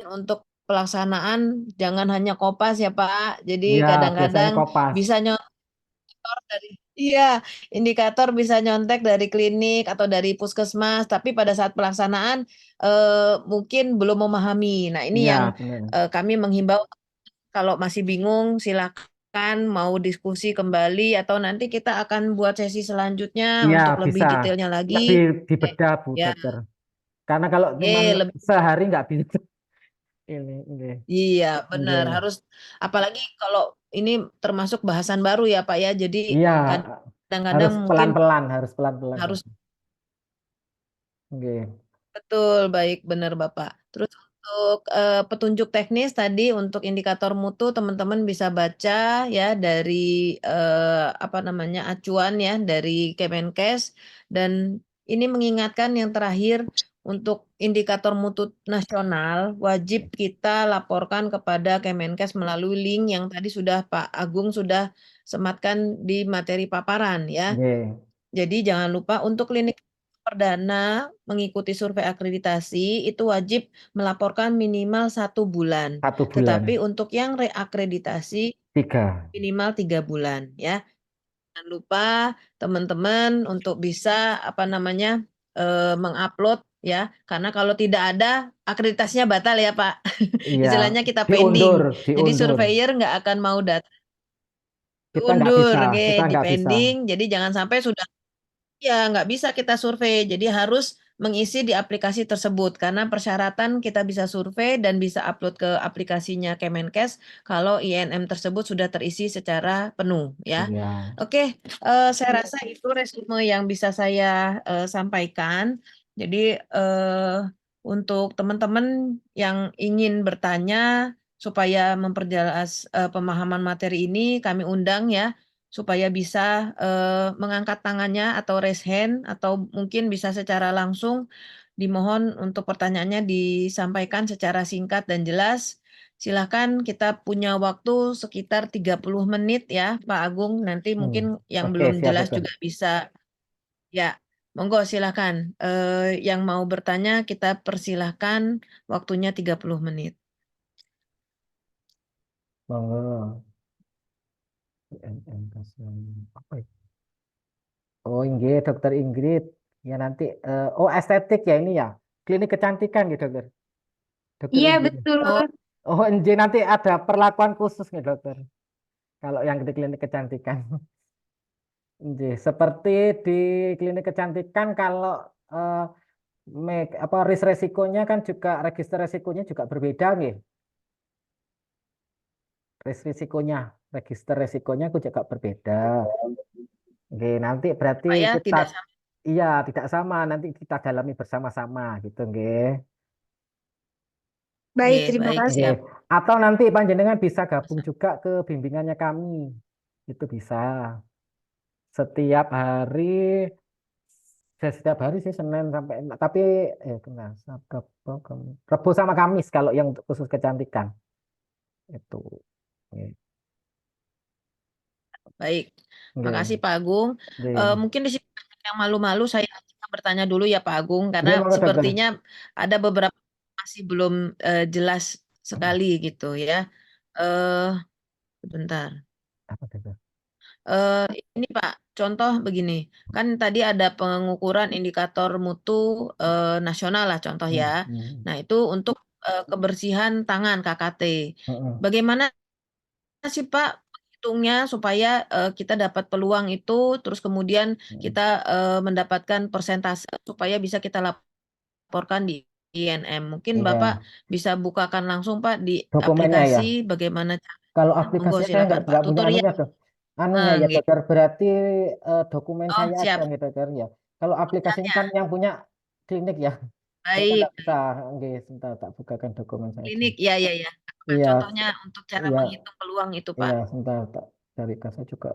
untuk pelaksanaan jangan hanya Kopas ya Pak. Jadi Iya, biasanya kadang-kadang Kopas. bisa nyontek dari iya, indikator bisa nyontek dari klinik atau dari puskesmas, tapi pada saat pelaksanaan mungkin belum memahami. Nah, ini Iya, yang benar. kami menghimbau kalau masih bingung silakan mau diskusi kembali atau nanti kita akan buat sesi selanjutnya Iya, untuk lebih bisa. detailnya lagi. Lebih Eh, dibedah, Bu Ya, Dokter. Karena kalau cuma lebih. sehari nggak bisa. Ini. Iya, benar. Ini. Harus apalagi kalau ini termasuk bahasan baru ya, Pak ya. Jadi Iya, kadang-kadang harus mungkin pelan-pelan, harus pelan-pelan. harus Oke. betul, baik, benar Bapak. Terus untuk petunjuk teknis tadi untuk indikator mutu teman-teman bisa baca ya dari apa namanya acuan ya dari Kemenkes dan ini mengingatkan yang terakhir untuk indikator mutu nasional wajib kita laporkan kepada Kemenkes melalui link yang tadi sudah Pak Agung sudah sematkan di materi paparan ya. Oke. Jadi jangan lupa untuk klinik perdana mengikuti survei akreditasi itu wajib melaporkan minimal 1 bulan. 1 bulan. Tetapi untuk yang reakreditasi 3. minimal 3 bulan ya. Jangan lupa teman-teman untuk bisa apa namanya mengupload ya. Karena kalau tidak ada akreditasinya batal ya Pak. Iya, Istilahnya kita pending. diundur, Jadi diundur. surveyor nggak akan mau datang. Kita nggak Diundur, bisa, oke, kita di nggak bisa. pending. Jadi jangan sampai sudah. Ya, nggak bisa kita survei. Jadi harus mengisi di aplikasi tersebut karena persyaratan kita bisa survei dan bisa upload ke aplikasinya Kemenkes kalau INM tersebut sudah terisi secara penuh ya. Iya. Oke, saya rasa itu resume yang bisa saya sampaikan. Jadi untuk teman-teman yang ingin bertanya supaya memperjelas pemahaman materi ini kami undang ya supaya bisa mengangkat tangannya atau raise hand atau mungkin bisa secara langsung dimohon untuk pertanyaannya disampaikan secara singkat dan jelas. Silakan kita punya waktu sekitar 30 menit ya Pak Agung. Nanti Hmm. mungkin yang Oke, belum siap, jelas dokter. juga bisa ya. Monggo silakan. Yang mau bertanya kita persilahkan waktunya 30 menit. Monggo. Apa ya? Oh, Inggih, dokter Ingrid. Ya nanti, oh estetik ya ini ya. Klinik kecantikan gitu, dokter. Dokter Iya Ingrid. betul. Oh, Oh, NJ nanti ada perlakuan khusus nih, dokter. Kalau yang di klinik kecantikan. NJ, seperti di klinik kecantikan kalau eh, apa risk resikonya kan juga register resikonya juga berbeda nih. Risk resikonya, register resikonya juga berbeda. Oke, nanti berarti Pak ya, kita tidak sama. iya tidak sama, nanti kita dalami bersama-sama gitu, nggih. Baik, Oke, terima baik, Nggih. siap. kasih. Atau nanti panjenengan bisa gabung juga ke bimbingannya kami. Itu bisa. Setiap hari, setiap hari sih Senin sampai tapi kena Sabtu, Rabu sama Kamis kalau yang untuk khusus kecantikan itu. Nggih. Baik, Nggih. makasih Pak Agung. Nggih. Mungkin di sini banyak yang malu-malu saya bertanya dulu ya Pak Agung, karena Nggih, monggo dokter. sepertinya ada beberapa masih belum jelas sekali gitu ya. Eh, Sebentar. Apa dokter? Eh, ini Pak, contoh begini, kan tadi ada pengukuran indikator mutu nasional lah contoh ya. Hmm, hmm, Nah itu untuk kebersihan tangan KKT. hmm, Bagaimana sih Pak hitungnya supaya kita dapat peluang itu terus kemudian hmm. kita mendapatkan persentase supaya bisa kita laporkan di INM. Mungkin Bapak Iya, bisa bukakan langsung Pak di dokumennya ya. aplikasi bagaimana Kalau caranya. Monggo aplikasinya saya silakan Pak. nggak punya Tutorial. anunya tuh. Anunya ya Nggih. dokter, berarti dokumen Oh, saya aja siap. nih dokter ya. Kalau aplikasinya kan Tutorialnya. yang punya klinik ya. Saya Baik, nggak bisa. baik. Oke, sebentar tak bukakan dokumen saya aja. Klinik. Ya, ya, ya. Nah, Iya, contohnya untuk cara iya, menghitung peluang itu Pak. iya, sebentar tak cari saya juga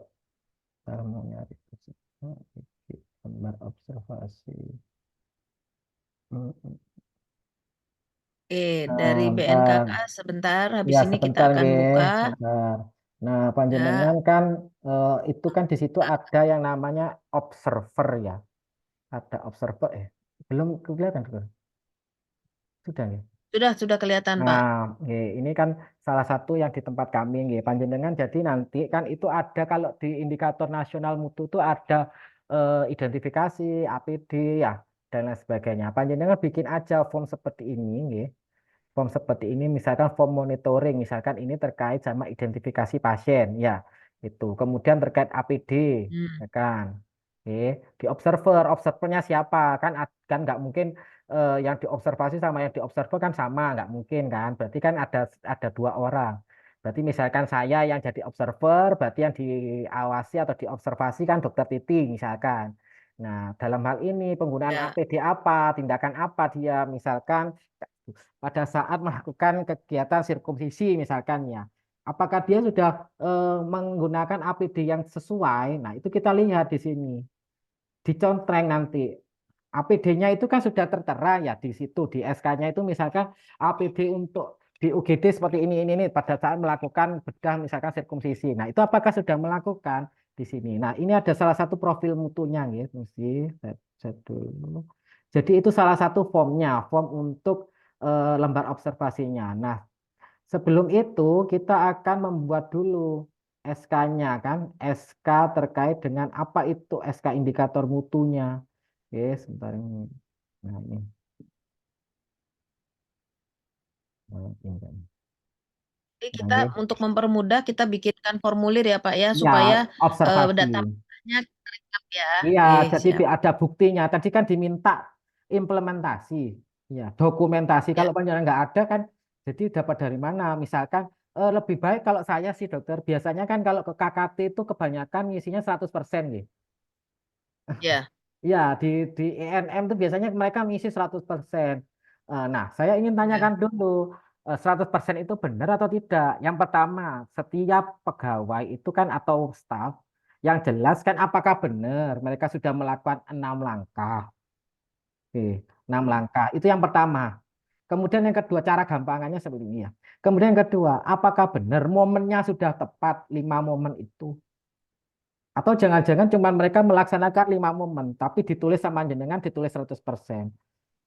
mau nyari. Oh, ini gambar observasi. Hmm, hmm. Dari Bentar. BNKK sebentar. Habis Ya, ini kita sebentar, akan nggih, buka. sebentar. Nah, Ya, panjenengan kan itu kan di situ ada yang namanya observer ya. Ada observer Belum kelihatan, Bro. Sudah ya. Sudah kelihatan, Pak. Nah, nggih, ini kan salah satu yang di tempat kami, nggih, panjenengan. Jadi nanti kan itu ada kalau di indikator nasional mutu itu ada identifikasi APD ya dan lain sebagainya. Panjenengan bikin aja form seperti ini, nggih. Form seperti ini, misalkan form monitoring, misalkan ini terkait sama identifikasi pasien, ya, itu. Kemudian terkait APD, Hmm. ya kan. Oke, di observer, observernya siapa? Kan nggak mungkin yang diobservasi sama yang diobserver kan sama, nggak mungkin kan. Berarti kan ada dua orang. Berarti misalkan saya yang jadi observer, berarti yang diawasi atau diobservasi kan dokter Titi misalkan. Nah, dalam hal ini penggunaan Ya. APD apa, tindakan apa dia, misalkan pada saat melakukan kegiatan sirkumsisi misalkan ya. Apakah dia sudah menggunakan APD yang sesuai? Nah, itu kita lihat di sini. Dicontreng nanti. APD-nya itu kan sudah tertera ya di situ di SK-nya itu misalkan APD untuk di UGD seperti ini pada saat melakukan bedah misalkan sirkumsisi. Nah, itu apakah sudah melakukan di sini? Nah, ini ada salah satu profil mutunya ya, mesti saya dulu. Jadi itu salah satu formnya, form untuk lembar observasinya. Nah, sebelum itu kita akan membuat dulu SK-nya kan, SK terkait dengan apa itu SK indikator mutunya. Oke, sebentar ini. Nah, ini. Nah, ini kan. Jadi Nah, kita ini. untuk mempermudah kita bikinkan formulir ya, Pak ya, Ya, supaya observasi. data-datanya lengkap ya. Iya, Oke, jadi siap. ada buktinya. Tadi kan diminta implementasi, ya, dokumentasi. Ya, Kalau panjenengan nggak ada kan, jadi dapat dari mana? Misalkan lebih baik kalau saya sih dokter, biasanya kan kalau ke KKT itu kebanyakan ngisinya 100% gitu. ya, Ya, di ENM itu biasanya mereka mengisi 100%. Nah, saya ingin ya. tanyakan dulu, 100% itu benar atau tidak? Yang pertama, setiap pegawai itu kan atau staf, yang jelas kan apakah benar mereka sudah melakukan 6 langkah. Oke, 6 langkah. Itu yang pertama. Kemudian yang kedua, cara gampangannya seperti ini ya. Kemudian yang kedua, apakah benar momennya sudah tepat 5 momen itu? Atau jangan-jangan cuma mereka melaksanakan 5 momen, tapi ditulis sama jenengan ditulis 100%.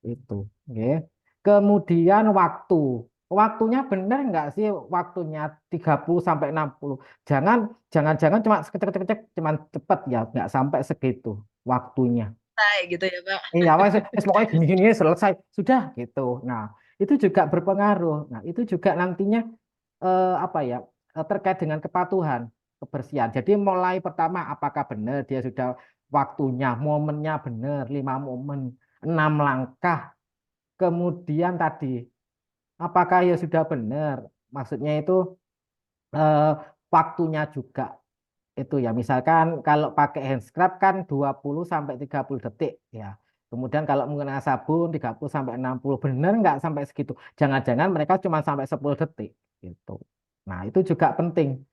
Itu. Oke. Kemudian waktu. Waktunya benar nggak sih waktunya 30 sampai 60? Jangan jangan-jangan cuma cek cuma cepet ya, nggak sampai segitu waktunya. Selesai gitu ya, Pak. Iya, pokoknya gini-gini selesai sudah gitu. Nah, itu juga berpengaruh. Nah, itu juga nantinya apa ya terkait dengan kepatuhan kebersihan. Jadi mulai pertama apakah benar dia sudah waktunya momennya benar 5 momen 6 langkah. Kemudian tadi apakah ya sudah benar? Maksudnya itu eh, waktunya juga itu ya. Misalkan kalau pakai hand scrub kan 20 sampai 30 detik ya. Kemudian kalau menggunakan sabun 30 sampai 60 benar nggak sampai segitu. Jangan-jangan mereka cuma sampai 10 detik gitu. Nah, itu juga penting.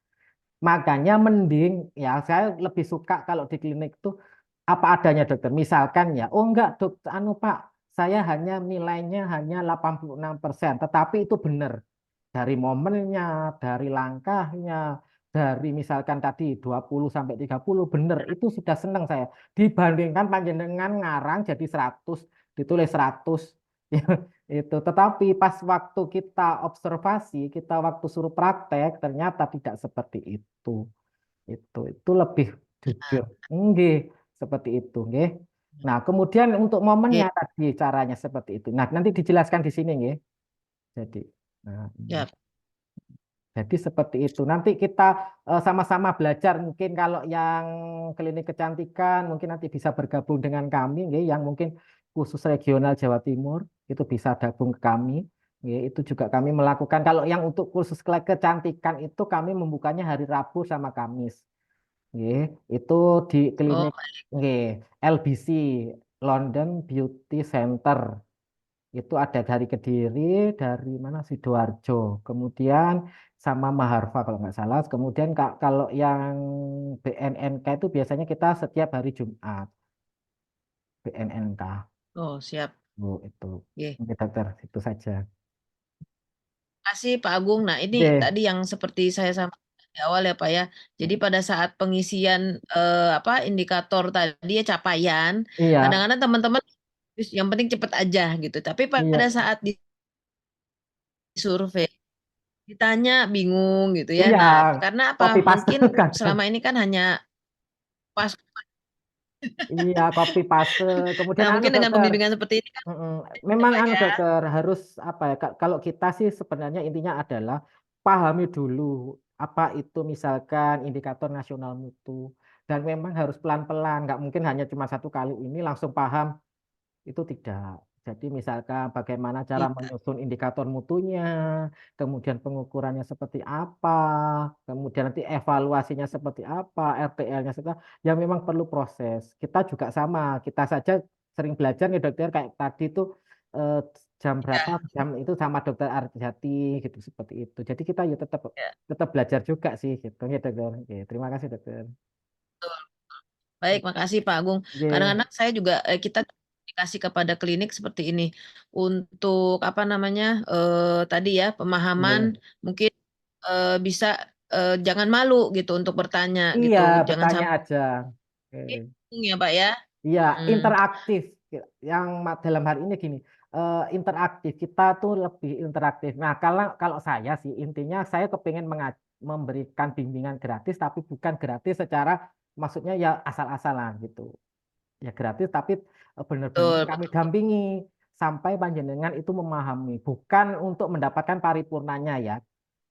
Makanya mending ya saya lebih suka kalau di klinik itu apa adanya dokter. Misalkan ya, oh enggak dok, anu Pak, saya hanya nilainya hanya 86%, tetapi itu benar dari momennya, dari langkahnya, dari misalkan tadi 20 sampai 30 benar itu sudah senang saya. Dibandingkan panjenengan ngarang jadi 100 ditulis 100 itu. Tetapi pas waktu kita observasi, kita waktu suruh praktek ternyata tidak seperti itu. Itu lebih jujur. Nggih, seperti itu, nggih. Nah, kemudian untuk momennya Oke, tadi caranya seperti itu. Nah, nanti dijelaskan di sini nggih. Jadi, nah, siap. jadi seperti itu. Nanti kita sama-sama belajar. Mungkin kalau yang klinik kecantikan mungkin nanti bisa bergabung dengan kami, nggih, yang mungkin khusus regional Jawa Timur itu bisa gabung ke kami. Nggih, itu juga kami melakukan. Kalau yang untuk khusus kecantikan itu kami membukanya hari Rabu sama Kamis. Nggih, itu di Oh, klinik nggih, LBC London Beauty Center. Itu ada dari Kediri, dari mana Sidoarjo, kemudian sama Maharfa kalau nggak salah. Kemudian kalau yang BNNK itu biasanya kita setiap hari Jumat BNNK. oh, siap. Oh, itu. Oke. Oke, dokter, itu saja. Kasih Pak Agung. Nah, ini Oke, tadi yang seperti saya sampaikan di awal ya Pak ya. Jadi pada saat pengisian indikator tadi ya capaian, iya, kadang-kadang teman-teman yang penting cepet aja gitu. Tapi pada iya, saat survei, ditanya bingung gitu ya. Iya, Nah, karena apa? copy paste Mungkin kadang. selama ini kan hanya pas. Iya, copy paste. Kemudian Nah, anu mungkin dengan dokter, pembimbingan seperti ini kan mm, ya, memang Pak anu ya. dokter harus apa ya? Kalau kita sih sebenarnya intinya adalah pahami dulu apa itu misalkan indikator nasional mutu dan memang harus pelan-pelan, nggak mungkin hanya cuma satu kali ini langsung paham. Itu tidak. Jadi misalkan bagaimana cara Iya, menyusun indikator mutunya, kemudian pengukurannya seperti apa, kemudian nanti evaluasinya seperti apa, RTL-nya seperti apa, yang memang perlu proses. Kita juga sama, kita saja sering belajar nih dokter kayak tadi tuh eh, jam berapa iya, jam itu sama dokter Arjati gitu seperti itu. Jadi kita ya tetap iya. tetap belajar juga sih gitu ya dokter. Oke, terima kasih dokter. Betul. Baik, makasih Pak Agung. Oke, Kadang-kadang saya juga kita dikasih kepada klinik seperti ini untuk apa namanya tadi ya pemahaman oke. mungkin bisa jangan malu gitu untuk bertanya Iya, gitu, jangan bertanya sampai aja. Oke. bingung ya Pak ya. Iya, Hmm, interaktif. Yang dalam hal ini gini, interaktif. Kita tuh lebih interaktif. Nah, kalau kalau saya sih intinya saya kepingin memberikan bimbingan gratis, tapi bukan gratis secara maksudnya ya asal-asalan gitu. Ya gratis, tapi benar-benar betul kami betul betul. dampingi sampai panjenengan itu memahami, bukan untuk mendapatkan paripurnanya ya.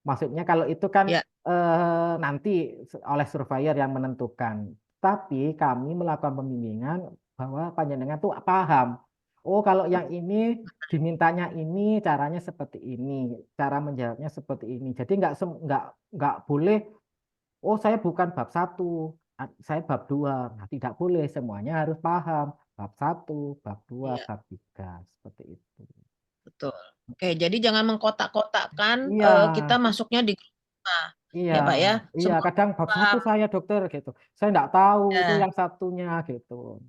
Maksudnya kalau itu kan Ya, nanti oleh surveyor yang menentukan. Tapi kami melakukan pembimbingan bahwa panjenengan tuh paham. Oh, kalau yang ini dimintanya ini caranya seperti ini, cara menjawabnya seperti ini. Jadi nggak boleh. Oh, saya bukan bab satu, saya bab dua. Nah, tidak boleh. Semuanya harus paham. Bab satu, bab dua, iya, bab tiga, seperti itu. betul. Oke, jadi jangan mengkotak-kotakkan Iya, kita masuknya di grup. Nah, iya, ya Pak ya. iya. Semua Kadang bab satu paham saya dokter gitu. Saya nggak tahu itu ya. yang satunya gitu.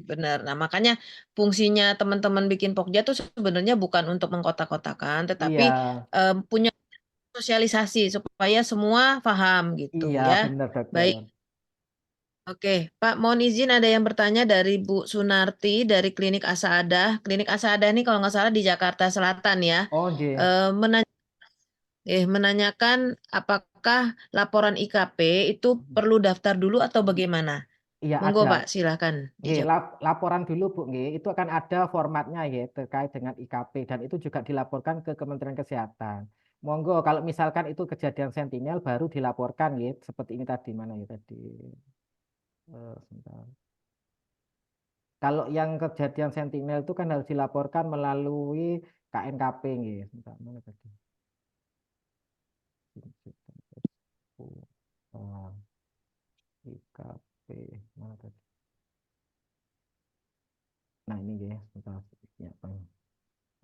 Benar. Nah, makanya fungsinya teman-teman bikin Pokja tuh sebenarnya bukan untuk mengkotak-kotakan, tetapi Iya, punya sosialisasi supaya semua paham gitu iya ya. benar Baik. dokter. Oke, Pak, mohon izin ada yang bertanya dari Bu Sunarti dari Klinik Asaadah. Klinik Asaadah ini kalau nggak salah di Jakarta Selatan ya. Oh, iya. Eh, menanya, menanyakan apakah laporan IKP itu perlu daftar dulu atau bagaimana? Iya Monggo ada. Pak, silakan Nggih, dijawab. laporan dulu Bu, nggih. Itu akan ada formatnya ya terkait dengan IKP dan itu juga dilaporkan ke Kementerian Kesehatan. Monggo kalau misalkan itu kejadian sentinel baru dilaporkan ya seperti ini tadi mana ya tadi. Sebentar. Kalau yang kejadian sentinel itu kan harus dilaporkan melalui KNKP nggih. Sebentar, mana tadi? Oh, IKP mana tadi? Nah, ini nggih, sebentar. Ya, Bang.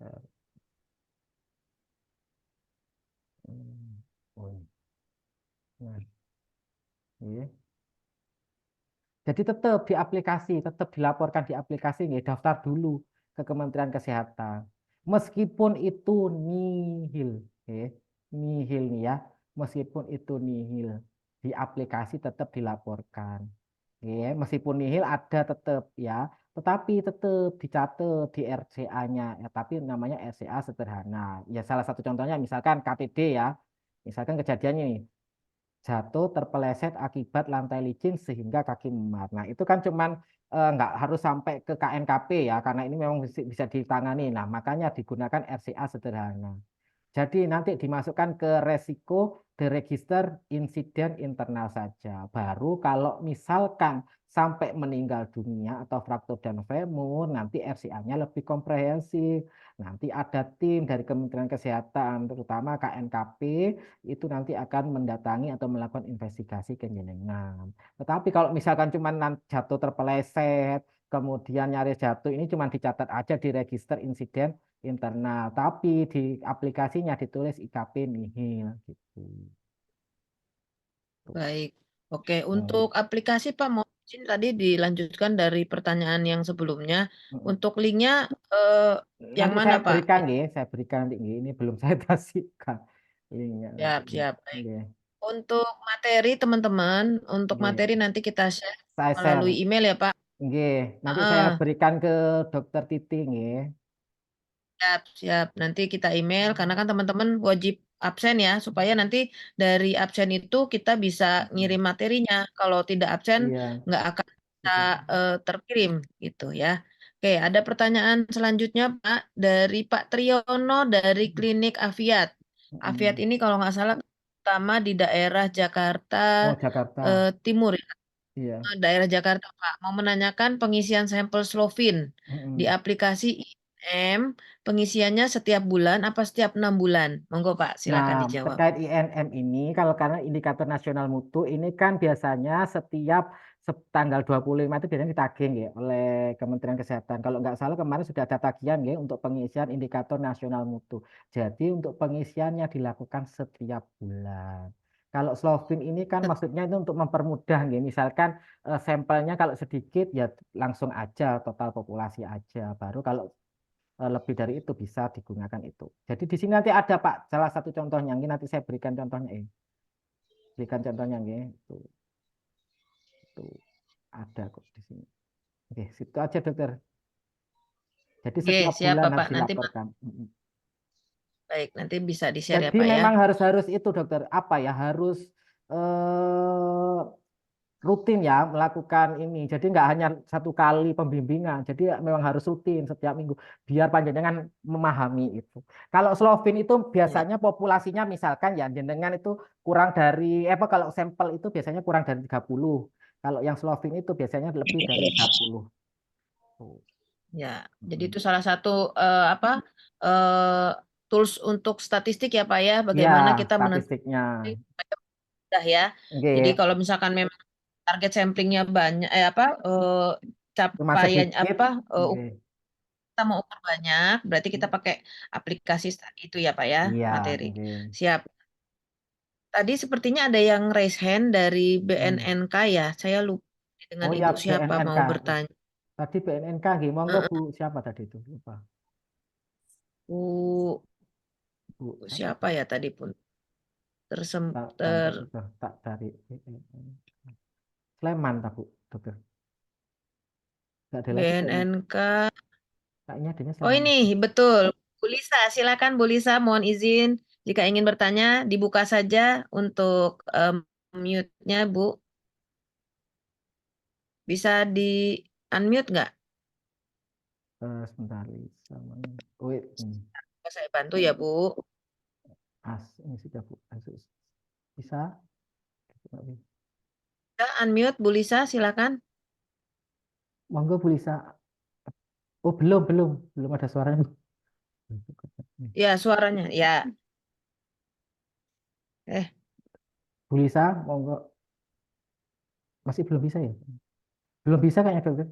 Eh, Oh, ini. Nah, iya. Jadi tetap di aplikasi, tetap dilaporkan di aplikasi, nggih, daftar dulu ke Kementerian Kesehatan. Meskipun itu nihil, nggih, nihil nih ya, meskipun itu nihil, di aplikasi tetap dilaporkan. Nggih, meskipun nihil ada tetap ya, tetapi tetap dicatat di RCA-nya, ya, tapi namanya RCA sederhana. Ya salah satu contohnya misalkan KTD ya, misalkan kejadiannya nih, jatuh terpeleset akibat lantai licin sehingga kaki memar. Nah, itu kan cuman nggak harus sampai ke KNKP ya, karena ini memang bisa ditangani. Nah, makanya digunakan RCA sederhana. Jadi nanti dimasukkan ke resiko the register insiden internal saja. Baru kalau misalkan sampai meninggal dunia atau fraktur dan femur, nanti RCA-nya lebih komprehensif. Nanti ada tim dari Kementerian Kesehatan, terutama KNKP, itu nanti akan mendatangi atau melakukan investigasi ke jenengan. Tetapi kalau misalkan cuma jatuh terpeleset, kemudian nyaris jatuh, ini cuma dicatat aja di register insiden internal, tapi di aplikasinya ditulis IKP nihil gitu. Baik. Oke, untuk Hmm. aplikasi Pak mau izin tadi dilanjutkan dari pertanyaan yang sebelumnya. Hmm. Untuk linknya eh, yang Nanti mana saya Pak? berikan ya, saya berikan nanti nggih. Ini belum saya kasihkan linknya nanti. Siap, siap. Baik. Nggih, Untuk materi teman-teman, untuk materi nggih. nanti kita share Saya share. melalui email ya Pak. Nggih, nanti saya Heeh. berikan ke Dokter Titi nggih. Siap, siap. Nanti kita email karena kan teman-teman wajib absen ya, supaya nanti dari absen itu kita bisa ngirim materinya. Kalau tidak absen Iya. nggak akan bisa terkirim gitu ya. Oke, ada pertanyaan selanjutnya Pak dari Pak Triyono dari Klinik Aviat. Aviat Mm. ini kalau nggak salah utama di daerah Jakarta Oh, Jakarta. Timur ya. Iya. Daerah Jakarta, Pak. Mau menanyakan pengisian sampel Slovin di Mm. aplikasi IM, pengisiannya setiap bulan apa setiap 6 bulan? Monggo, Pak, Nah, silakan dijawab. terkait INM ini, kalau karena indikator nasional mutu ini kan biasanya setiap tanggal 25 itu biasanya ditagih ya, oleh Kementerian Kesehatan. Kalau nggak salah kemarin sudah ada tagihan ya untuk pengisian indikator nasional mutu. Jadi untuk pengisiannya dilakukan setiap bulan. Kalau Slovin ini kan maksudnya itu untuk mempermudah ya. Misalkan sampelnya kalau sedikit ya langsung aja total populasi aja. Baru kalau lebih dari itu bisa digunakan itu. Jadi di sini nanti ada Pak salah satu contohnya. Ini nanti saya berikan contohnya. Berikan contohnya itu ada kok di sini. Oke, situ aja dokter. Jadi Oke, setiap siap, bulan harus Bapak. Nanti, dilaporkan. Mm-mm. baik, nanti bisa di-share ya, Jadi Pak ya. memang harus harus itu dokter. Apa ya harus eh, rutin ya melakukan ini. Jadi nggak hanya satu kali pembimbingan. Jadi ya memang harus rutin setiap minggu biar panjenengan memahami itu. Kalau Slovin itu Ya. biasanya populasinya misalkan ya jenengan itu kurang dari apa kalau sampel itu biasanya kurang dari 30. Kalau yang Slovin itu biasanya lebih dari 30. Tuh. Ya, jadi Mm. itu salah satu apa eh, tools untuk statistik ya, Pak ya. Ya, Bagaimana kita menentukan statistiknya. mudah ya. Jadi Oke, kalau misalkan memang target samplingnya banyak, cuma capaian sedikit. Oke. kita mau ukur banyak, berarti kita pakai aplikasi itu ya Pak ya, Iya, materi. oke. Siap. Tadi sepertinya ada yang raise hand dari Hmm. BNNK ya. Saya lupa dengan Oh ya, Ibu siapa BNNK. mau bertanya. Tadi BNNK, nggih. Monggo Heeh. Bu, siapa tadi itu? Lupa. Bu, Bu, Bu siapa siapa tadi? ya tadi pun tersem Tak cari ter itu, tak cari. Sleman, tak Bu, dokter. Nggak ada lagi kayaknya. BNNK. Kayaknya adanya Oh Sleman. ini betul. Bu Lisa, silakan Bu Lisa, mohon izin jika ingin bertanya dibuka saja untuk mute-nya Bu. Bisa di unmute nggak? Sebentar, Sleman. Oh, Saya bantu ya Bu. ini sudah Bu. Asus. Bisa? Bisa unmute Bu Lisa, silakan. Monggo Bu Lisa. Oh, belum, belum. Belum ada suaranya. Ya, suaranya. Ya. Eh, Bu Lisa, monggo. Masih belum bisa ya? Belum bisa kayaknya, dokter.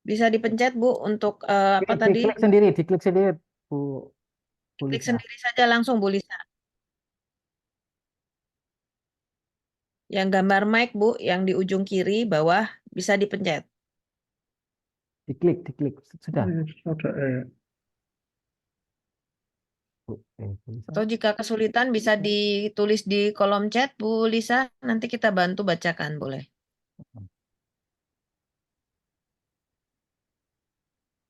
bisa dipencet Bu untuk apa tadi? Diklik sendiri, Bu, Bu Klik Lisa. sendiri saja langsung Bu Lisa. Yang gambar mic Bu, yang di ujung kiri bawah bisa dipencet. Diklik. Sudah. Bu, Bu Lisa. Atau jika kesulitan bisa ditulis di kolom chat Bu Lisa, nanti kita bantu bacakan boleh.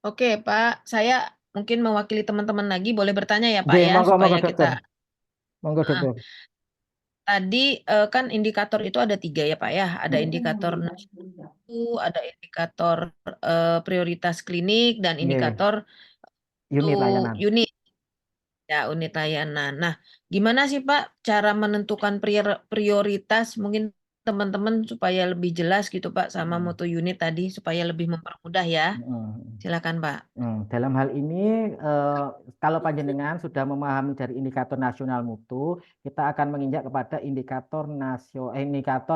Oke Pak, saya mungkin mewakili teman-teman lagi boleh bertanya ya Pak Oke, ya, monggo, supaya monggo, kita. dokter. Monggo, Ah, dokter. tadi kan indikator itu ada 3 ya Pak ya, ada indikator ada indikator prioritas klinik dan Oke, indikator unit untuk layanan. unit ya unit layanan. Nah, gimana sih Pak cara menentukan prioritas mungkin teman-teman supaya lebih jelas gitu Pak sama Hmm. mutu unit tadi supaya lebih mempermudah ya. Hmm. Silakan Pak. Dalam hal ini, eh, kalau panjenengan sudah memahami dari indikator nasional mutu, kita akan menginjak kepada indikator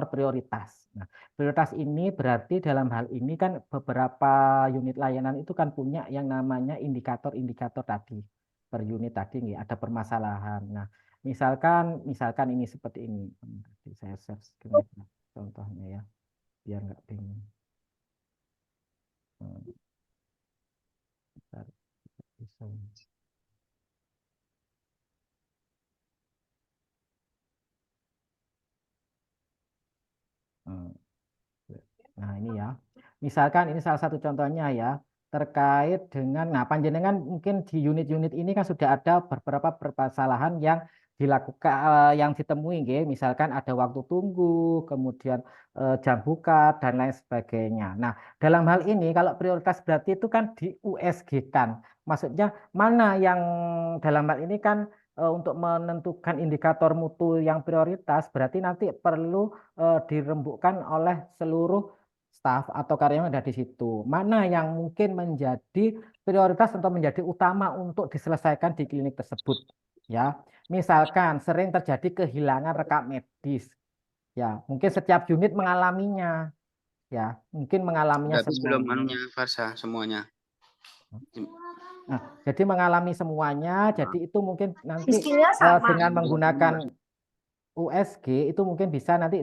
prioritas. Nah, prioritas ini berarti dalam hal ini kan beberapa unit layanan itu kan punya yang namanya indikator-indikator tadi per unit tadi nggih, ada permasalahan. Nah, misalkan ini seperti ini. Nanti saya share screen aja contohnya ya, biar nggak bingung. Hmm, bentar, bisa. Hmm. Nah, ini ya. Misalkan ini salah satu contohnya ya. terkait dengan, nah panjenengan mungkin di unit-unit ini kan sudah ada beberapa permasalahan yang dilakukan, yang ditemui, nggih. Misalkan ada waktu tunggu, kemudian jam buka dan lain sebagainya. Nah, dalam hal ini kalau prioritas berarti itu kan di USG kan, maksudnya mana yang dalam hal ini kan untuk menentukan indikator mutu yang prioritas berarti nanti perlu dirembukkan oleh seluruh staf atau karyawan yang ada di situ. Mana yang mungkin menjadi prioritas atau menjadi utama untuk diselesaikan di klinik tersebut, ya. Misalkan sering terjadi kehilangan rekam medis, ya. Mungkin setiap unit mengalaminya, ya. Mungkin mengalaminya Udah habis belum semuanya. anunya Farsa semuanya? Nah, jadi mengalami semuanya, jadi itu mungkin nanti Skillnya sama. dengan menggunakan USG itu mungkin bisa nanti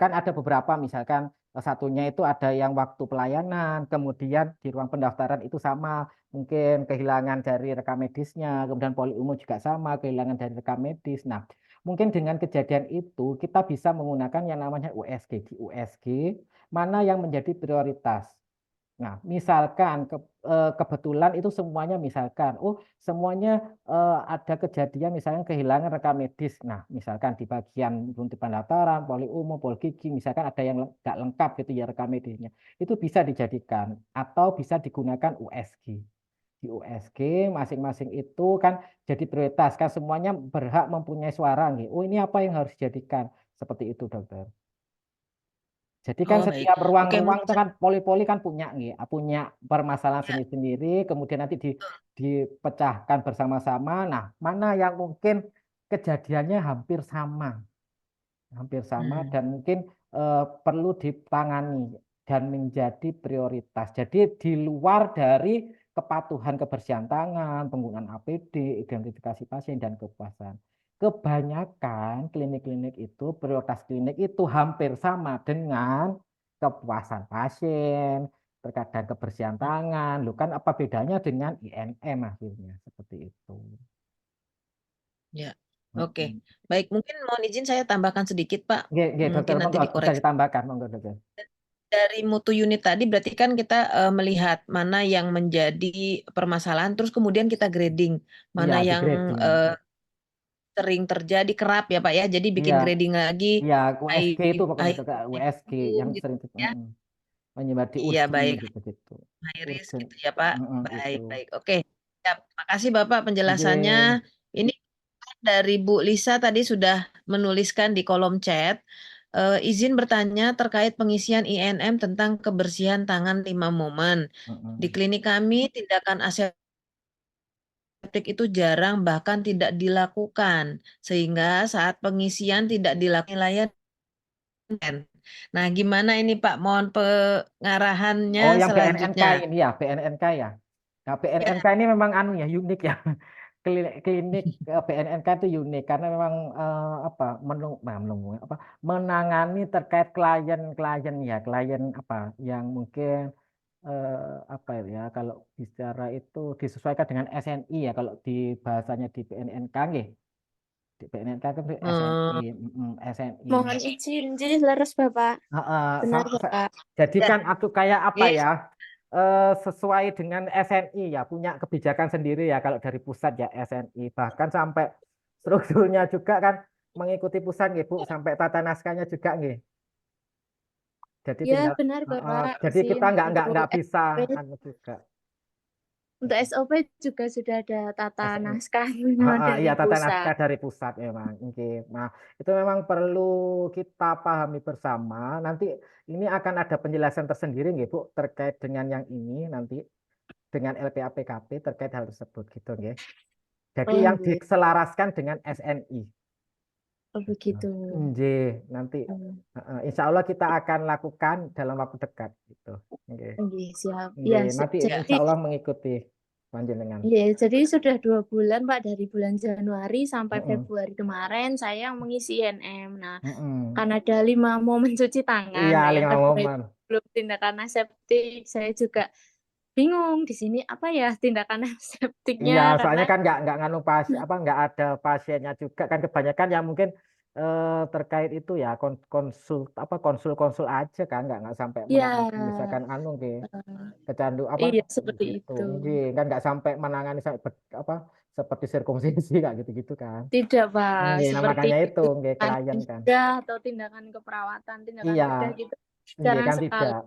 kan ada beberapa, misalkan satunya itu ada yang waktu pelayanan, kemudian di ruang pendaftaran itu sama, mungkin kehilangan dari rekam medisnya, kemudian poli umum juga sama, kehilangan dari rekam medis. Nah, mungkin dengan kejadian itu kita bisa menggunakan yang namanya USG. Di USG mana yang menjadi prioritas. Nah, misalkan kebetulan itu semuanya, misalkan, oh semuanya ada kejadian misalnya kehilangan rekam medis. Nah, misalkan di bagian runti pendaftaran, poli umum, poli gigi, misalkan ada yang nggak lengkap gitu ya rekam medisnya. Itu bisa dijadikan atau bisa digunakan USG. Di USG masing-masing itu kan jadi prioritas, kan semuanya berhak mempunyai suara nih. Oh, ini apa yang harus dijadikan? Seperti itu, dokter. Jadi kan Oh, baik. setiap Oke, ruang-ruang mungkin itu kan poli-poli kan punya nih, punya permasalahan saya sendiri-sendiri, kemudian nanti dipecahkan bersama-sama. Nah, mana yang mungkin kejadiannya hampir sama hmm, dan mungkin perlu ditangani dan menjadi prioritas. Jadi di luar dari kepatuhan kebersihan tangan, penggunaan APD, identifikasi pasien dan kepuasan. Kebanyakan klinik-klinik itu, prioritas klinik itu hampir sama dengan kepuasan pasien, terkadang kebersihan tangan. Loh kan apa bedanya dengan INM akhirnya seperti itu. ya. Oke. Mm-mm. Baik, mungkin mohon izin saya tambahkan sedikit, Pak. Nggih, nggih, dokter, Mungkin nanti monggo bisa dikoreksi. ditambahkan, monggo dokter. Dari mutu unit tadi berarti kan kita melihat mana yang menjadi permasalahan, terus kemudian kita grading Iya, mana di yang grading. sering terjadi kerap ya Pak ya. Jadi Iya, bikin grading lagi iya, high, USG itu pokoknya high dokter, USG risk yang gitu sering ya. menyebar di Iya urgen baik, gitu. high risk Urgen, gitu ya Pak. itu. Baik, baik. Oke. Ya, makasih Bapak penjelasannya. Nggih, Ini dari Bu Lisa tadi sudah menuliskan di kolom chat. Izin bertanya terkait pengisian INM tentang kebersihan tangan 5 momen. Di klinik kami, tindakan aseptik itu jarang bahkan tidak dilakukan. Sehingga saat pengisian tidak dilakukan layan. Nah, gimana ini Pak? Mohon pengarahannya Oh, yang BNNK selanjutnya. ini ya, BNNK ya. Nah, Ya, BNNK ini memang anu ya, unik ya. Klinik BNNK itu unik karena memang apa menangani terkait klien-klien ya, klien apa yang mungkin apa ya, kalau bicara itu disesuaikan dengan SNI ya, kalau di bahasanya di BNNK nggih. Di BNNK kan itu SNI, eh, SNI. Mohon izin, jadi leres Bapak. Heeh, Benar Bapak. jadi ya, kan aku kayak apa yes. ya, sesuai dengan SNI ya, punya kebijakan sendiri ya kalau dari pusat ya SNI, bahkan sampai strukturnya juga kan mengikuti pusat nggih Bu, sampai tata naskahnya juga nggih. Jadi Ya, tinggal, benar Bapak. jadi Izin kita untuk nggak bisa SOP, anu juga. untuk SOP juga sudah ada tata SNI. naskah Iya, dari tata pusat. naskah dari pusat memang. Oke. Nah, itu memang perlu kita pahami bersama. Nanti ini akan ada penjelasan tersendiri nggih, Bu, terkait dengan yang ini nanti dengan LPAPKP terkait hal tersebut gitu nggih. Jadi Oh, yang iya. diselaraskan dengan SNI. Oh, Gitu. begitu. Nggih, nanti Hmm. insya Allah kita akan lakukan dalam waktu dekat gitu. Nggih. Oke, siap. Ya, Nggih, nanti Ya, insya jadi Allah mengikuti panjenengan. iya, jadi sudah 2 bulan Pak, dari bulan Januari sampai Mm-mm. Februari kemarin saya yang mengisi INM. Nah, Mm-mm. kan ada 5 momen cuci tangan. Iya, Nah, yang 5 kedua itu momen. belum tindakan aseptik. Saya juga bingung di sini apa ya tindakan aseptiknya Iya, karena soalnya kan nggak nganu pasien apa nggak ada pasiennya juga kan kebanyakan yang mungkin terkait itu ya konsul aja kan nggak sampai Ya, menangani misalkan anu nggih kecandu apa iya seperti gitu itu. nggih kan nggak sampai menangani sampai apa seperti sirkumsisi kayak gitu-gitu kan Tidak, Pak. nggih nah Seperti makanya itu nggih tindakan klien kan mencegah atau tindakan keperawatan, tindakan iya bedah gitu. nggih Jarang kan sekali tidak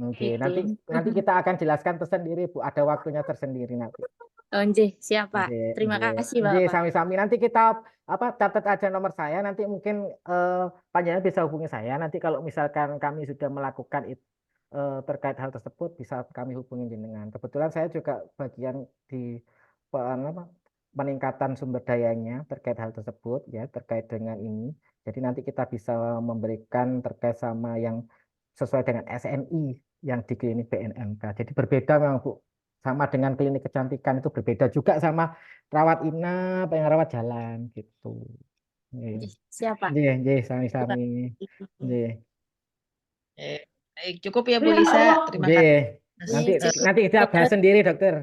nggih itu. nanti nanti kita akan jelaskan tersendiri Bu ada waktunya tersendiri nanti. Oh, nggih, siap, Pak. Nggih, Terima nggih, kasih, nggih, Bapak. sami-sami. Nanti kita apa catat aja nomor saya. Nanti mungkin panjenengan bisa hubungi saya. Nanti kalau misalkan kami sudah melakukan terkait hal tersebut bisa kami hubungi jenengan. Kebetulan saya juga bagian di apa, peningkatan sumber dayanya terkait hal tersebut ya terkait dengan ini. Jadi nanti kita bisa memberikan terkait sama yang sesuai dengan SNI yang di klinik BNMK. Jadi berbeda memang Bu sama dengan klinik kecantikan itu berbeda juga sama rawat inap yang rawat jalan gitu. Nggih. Nggih, siap, Pak. Nggih, nggih, Terima sami-sami. kasih. Nggih. Baik, cukup ya Bu Lisa. Terima Nggih. kasih. Nanti Nggih, cukup. nanti kita bahas sendiri, Dokter.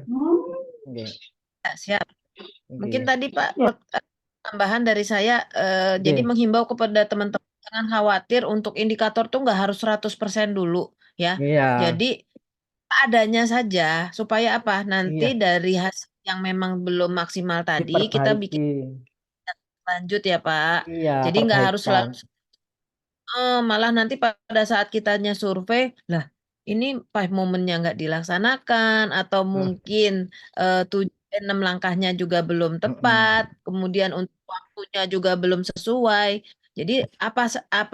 Nggih. Siap. Mungkin Nggih. tadi Pak tambahan dari saya, jadi Nggih. menghimbau kepada teman-teman jangan khawatir untuk indikator tuh nggak harus 100% dulu ya. Iya. Jadi adanya saja supaya apa? Nanti Iya, dari hasil yang memang belum maksimal tadi kita bikin diperbaiki. lanjut ya Pak. Iya, Jadi nggak harus perbaikan. selalu malah nanti pada saat kitanya survei, lah ini pas momennya nggak dilaksanakan atau Hmm, mungkin 6 langkahnya juga belum mm-mm. tepat, kemudian untuk waktunya juga belum sesuai. Jadi apa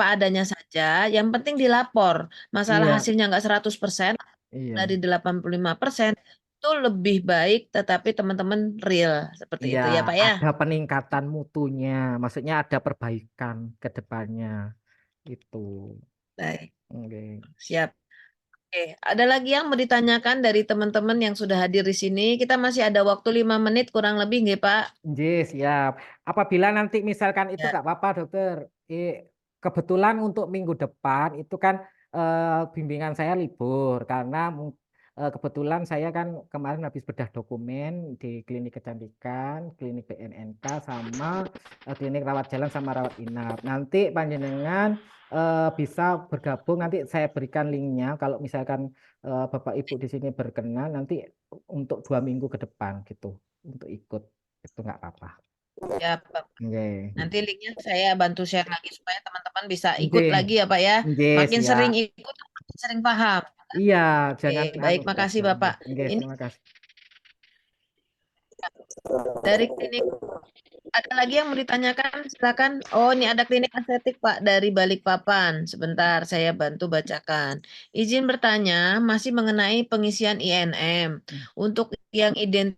adanya saja, yang penting dilapor. Masalah Iya, hasilnya nggak 100% iya. dari 85% itu lebih baik, tetapi teman-teman real seperti Iya, itu ya Pak ya. ada peningkatan mutunya. Maksudnya ada perbaikan ke depannya. Itu. Baik, Oke. siap. Oke, ada lagi yang mau ditanyakan dari teman-teman yang sudah hadir di sini? Kita masih ada waktu 5 menit kurang lebih, nggih, Pak? Nggih, siap. Apabila nanti misalkan itu Ya. nggak apa-apa, dokter. Kebetulan untuk minggu depan itu kan bimbingan saya libur karena kebetulan saya kan kemarin habis bedah dokumen di klinik kecantikan, klinik BNNK sama klinik rawat jalan sama rawat inap. Nanti panjenengan bisa bergabung. Nanti saya berikan linknya. Kalau misalkan Bapak Ibu di sini berkenan, nanti untuk 2 minggu ke depan gitu untuk ikut itu nggak apa-apa. Ya, Pak. Nggih. Nanti linknya saya bantu share lagi supaya teman-teman bisa ikut Nggih. lagi ya, Pak ya. Nggih, Makin sering siap. ikut, makin sering paham. Iya, Oke, jangan anu baik, Mbak. makasih Nggih, Bapak. nggih, Ini terima kasih. dari klinik, ada lagi yang mau ditanyakan? Silakan. Oh, ini ada klinik estetik, Pak, dari Balikpapan. Sebentar, saya bantu bacakan. Izin bertanya, masih mengenai pengisian INM. Untuk yang identifikasi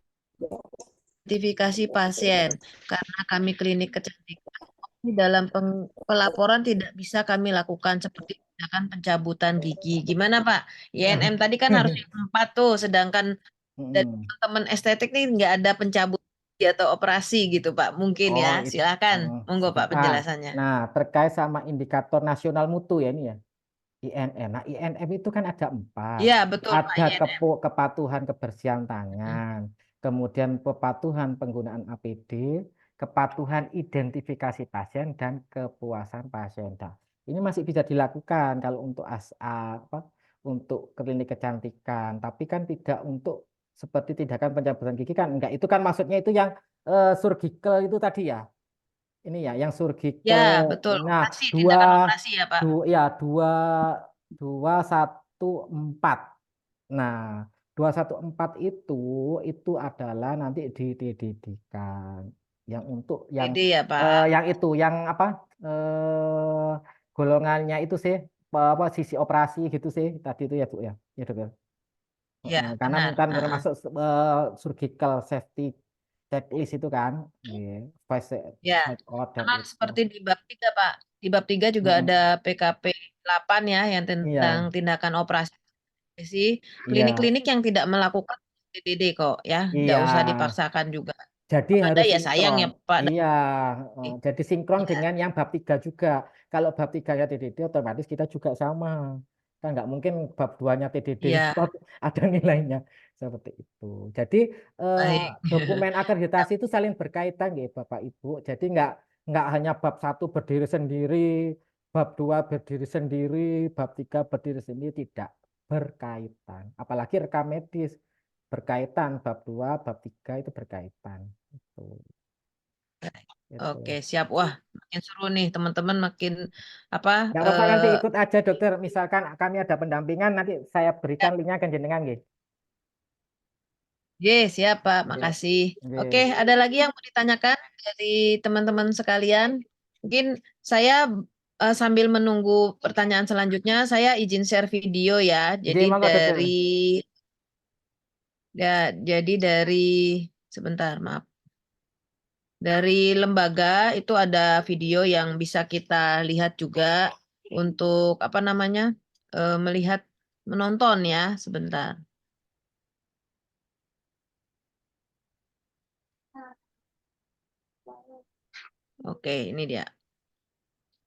pasien, karena kami klinik kecantikan, dalam pelaporan tidak bisa kami lakukan seperti tindakan pencabutan gigi. Gimana Pak? INM tadi kan harus yang 4 tuh, sedangkan dari Mm. teman estetik nih nggak ada pencabutan gigi atau operasi gitu Pak. Mungkin ya, Oh, itu silakan. Monggo Pak sebentar. penjelasannya. Nah, terkait sama indikator nasional mutu ya ini ya. INM. Nah, INM itu kan ada 4. Iya, betul Pak Ada INM. kepatuhan kebersihan tangan, kemudian kepatuhan penggunaan APD, kepatuhan identifikasi pasien, dan kepuasan pasien. Nah, ini masih bisa dilakukan kalau untuk apa, untuk klinik kecantikan, tapi kan tidak untuk seperti tindakan pencabutan gigi kan enggak. Itu kan maksudnya itu yang surgical itu tadi ya. Ini ya, yang Ya, surgical. betul. Nah, Operasi, dua, tindakan operasi ya Pak. ya dua, 214. Nah, 214 itu adalah nanti didedikan yang untuk PD ya Pak. yang itu yang apa golongannya itu sih apa sisi operasi gitu sih tadi itu ya Bu ya. Ya Dok ya. Ya, Karena benar. bukan termasuk surgical safety checklist itu kan. Iya, face Ya, check out dan sama itu. seperti di bab 3 Pak. Di bab 3 juga ada Mm-mm. PKP 8 ya, yang tentang Iya, tindakan operasi sih. iya, Klinik-klinik yang tidak melakukan PDD kok ya, nggak iya. usah dipaksakan juga. Jadi Kalau ada harus ya sayang sinkron. ya Pak. Iya, jadi sinkron Ya, dengan yang bab 3 juga. Kalau bab 3-nya TDD otomatis kita juga sama. Kan nggak mungkin bab 2-nya TDD ya, ada nilainya seperti itu. Jadi eh, baik. dokumen akreditasi itu saling berkaitan ya Bapak Ibu. Jadi nggak hanya bab 1 berdiri sendiri, bab 2 berdiri sendiri, bab 3 berdiri sendiri, tidak berkaitan. Apalagi rekam medis berkaitan, bab 2 bab 3 itu berkaitan. Itu. Oke, siap. Wah, makin seru nih teman-teman, makin apa? Nggak apa-apa, nanti ikut aja dokter. Misalkan kami ada pendampingan, nanti saya berikan linknya ke jenengan, nggih. Siap Pak, Nggih. makasih. Oke, Nggih. ada lagi yang mau ditanyakan dari teman-teman sekalian? Mungkin saya sambil menunggu pertanyaan selanjutnya, saya izin share video ya. Nggih, monggo dokter. Jadi dari sebentar, maaf. Dari lembaga itu ada video yang bisa kita lihat juga untuk apa namanya? Melihat menonton ya, sebentar. Oke, ini dia.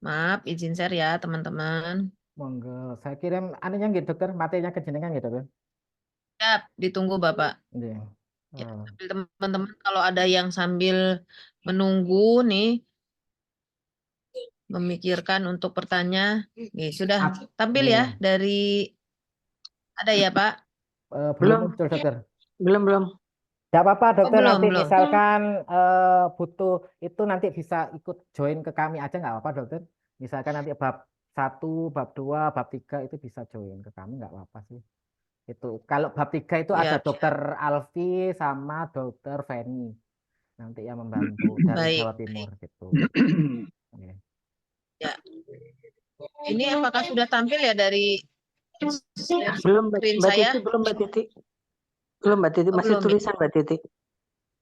Maaf, izin share ya, teman-teman. Monggo. Saya kirim anunya nggih dokter, materinya ke jenengan nggih dokter. Siap, ditunggu Bapak. Nggih. Ya, Oh. sambil teman-teman kalau ada yang sambil menunggu nih, memikirkan untuk bertanya, nih, sudah tampil ya Nggih. dari ada ya Pak? Belum Belum. muncul dokter. Belum. Tidak apa-apa dokter, belum, nanti belum. misalkan butuh itu nanti bisa ikut join ke kami aja, nggak apa-apa dokter. Misalkan nanti bab 1, bab 2, bab 3 itu bisa join ke kami, nggak apa-apa sih. Itu kalau bab 3 itu ada Siap. dokter Alfi sama dokter Feni nanti yang membantu dari Baik. Jawa Timur gitu. Oke. Ya. Ini apakah sudah tampil ya dari Belum Mbak screen Mbak saya? Titi, belum Mbak Titi. Belum Mbak Titi, Oh, masih belum ya? tulisan Mbak Titi.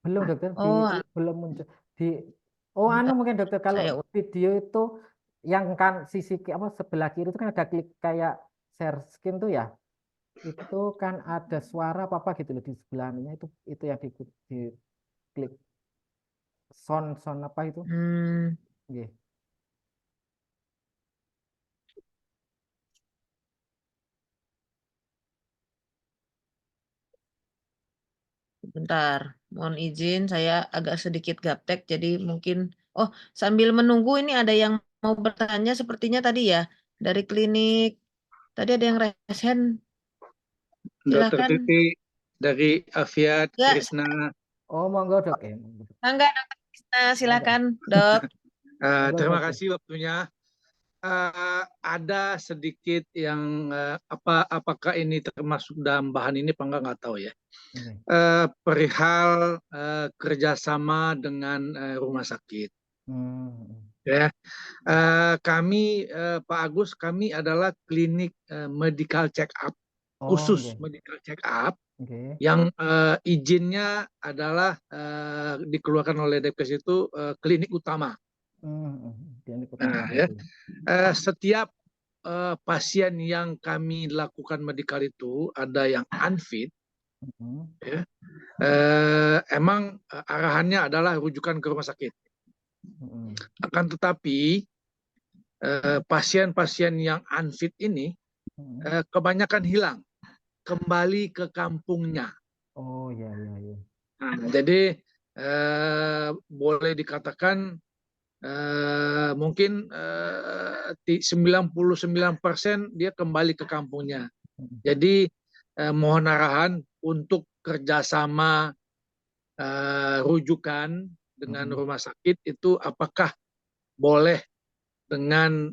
Belum dokter, Oh, belum muncul di anu mungkin dokter, kalau saya video itu yang kan sisi apa sebelah kiri itu kan ada klik kayak share screen tuh ya, itu kan ada suara apa gitu loh di sebelahnya, itu yang di klik sound apa itu. Nggih. bentar, mohon izin saya agak sedikit gaptek, jadi mungkin sambil menunggu ini ada yang mau bertanya sepertinya tadi ya dari klinik. Tadi ada yang raise hand. Dokter Silakan. Titi dari Afiat Ya, Krisna. Oh monggo dok ya. Enggak, Dokter Krisna, silakan Dok. Monggo, Terima dokter. kasih waktunya. Ada sedikit yang apakah ini termasuk dalam bahan ini apa nggak tahu ya. Perihal kerjasama dengan rumah sakit. Ya, kami Pak Agus, kami adalah klinik medical check up, khusus medical check up, yang izinnya adalah dikeluarkan oleh Depkes itu klinik utama. Nah, ya. Setiap pasien yang kami lakukan medical itu ada yang unfit, ya, emang arahannya adalah rujukan ke rumah sakit. Akan tetapi pasien-pasien yang unfit ini kebanyakan hilang, kembali ke kampungnya. Oh ya. Nah, jadi boleh dikatakan mungkin 99% dia kembali ke kampungnya. Jadi mohon arahan untuk kerjasama rujukan dengan rumah sakit itu apakah boleh dengan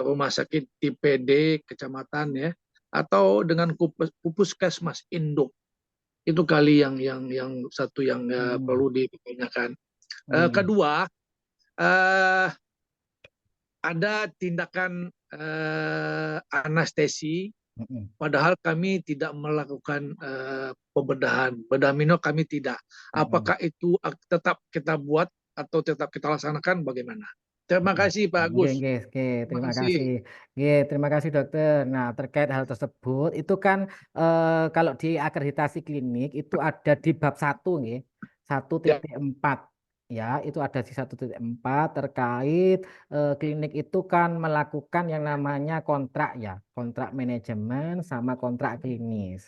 rumah sakit IPD kecamatan ya, atau dengan Puskesmas Induk. Itu kali yang satu yang perlu ditanyakan. Kedua, ada tindakan anestesi, padahal kami tidak melakukan pembedahan. Bedah minor kami tidak. Apakah itu tetap kita buat atau tetap kita laksanakan, bagaimana? Terima kasih Pak Agus. Terima kasih. Terima kasih dokter. Nah, terkait hal tersebut itu kan kalau di akreditasi klinik itu ada di bab 1 nggih. 1.4 ya, itu ada di 1.4 terkait klinik itu kan melakukan yang namanya kontrak ya, kontrak manajemen sama kontrak klinis.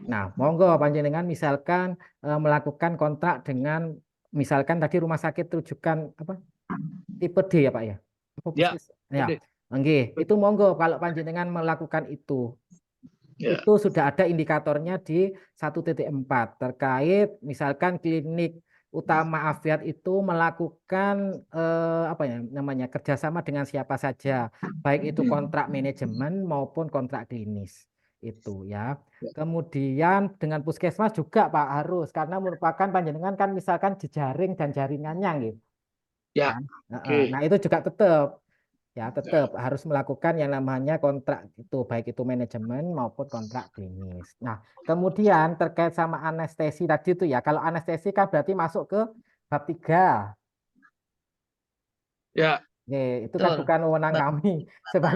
Nah, monggo panjenengan misalkan melakukan kontrak dengan misalkan tadi rumah sakit rujukan apa? tipe D ya Pak ya? Apa Ya, Ya, Dek. nggih. Itu monggo kalau panjenengan melakukan itu. Ya. Itu sudah ada indikatornya di 1.4 terkait misalkan klinik utama Afiat itu melakukan apa ya namanya kerjasama dengan siapa saja, baik itu kontrak manajemen maupun kontrak klinis itu ya. Kemudian dengan puskesmas juga Pak harus karena merupakan panjenengan kan misalkan jejaring dan jaringannya gitu. Ya, Kan? oke. Nah itu juga tetap harus melakukan yang namanya kontrak itu baik itu manajemen maupun kontrak klinis. Nah, kemudian terkait sama anestesi tadi itu ya, kalau anestesi kan berarti masuk ke bab 3. Ya, Oke, itu kan Betul. bukan wewenang Bapak.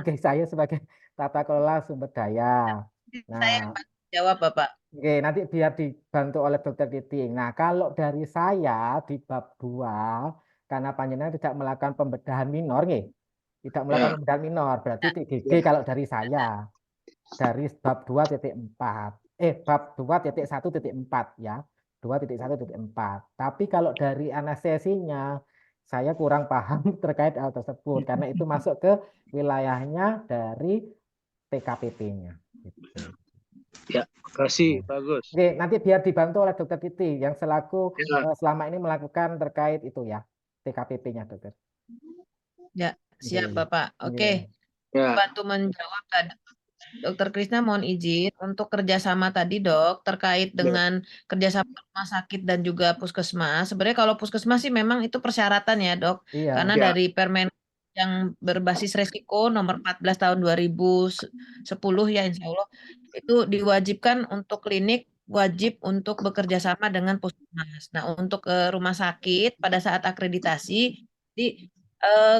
kami saya sebagai tata kelola sumber daya. Saya Nah, jawab Bapak. oke, nanti biar dibantu oleh Dokter Titing. Nah, kalau dari saya di bab 2 karena panjenengan tidak melakukan pembedahan minor nih. Tidak melakukan ya, pembedahan minor, berarti TGG ya. kalau dari saya. Dari bab 2.4. Bab 2.1.4 ya. 2.1.4. Tapi kalau dari anestesinya saya kurang paham terkait hal tersebut karena itu masuk ke wilayahnya dari TKPP-nya. Gitu. Ya, kasih, bagus. Oke, nanti biar dibantu oleh Dokter Titi yang selaku Ya, selama ini melakukan terkait itu ya, TKPP-nya, Dokter. Ya, siap Oke. Bapak. Oke, ya, bantu menjawab tadi. Dokter Krisna mohon izin untuk kerjasama tadi dok terkait ya, dengan kerjasama rumah sakit dan juga puskesmas. Sebenarnya kalau puskesmas sih memang itu persyaratan ya dok, Iya. karena ya, dari Permen yang berbasis resiko nomor 14 tahun 2010 ya insya Allah itu diwajibkan untuk klinik wajib untuk bekerja sama dengan puskesmas. Nah untuk rumah sakit pada saat akreditasi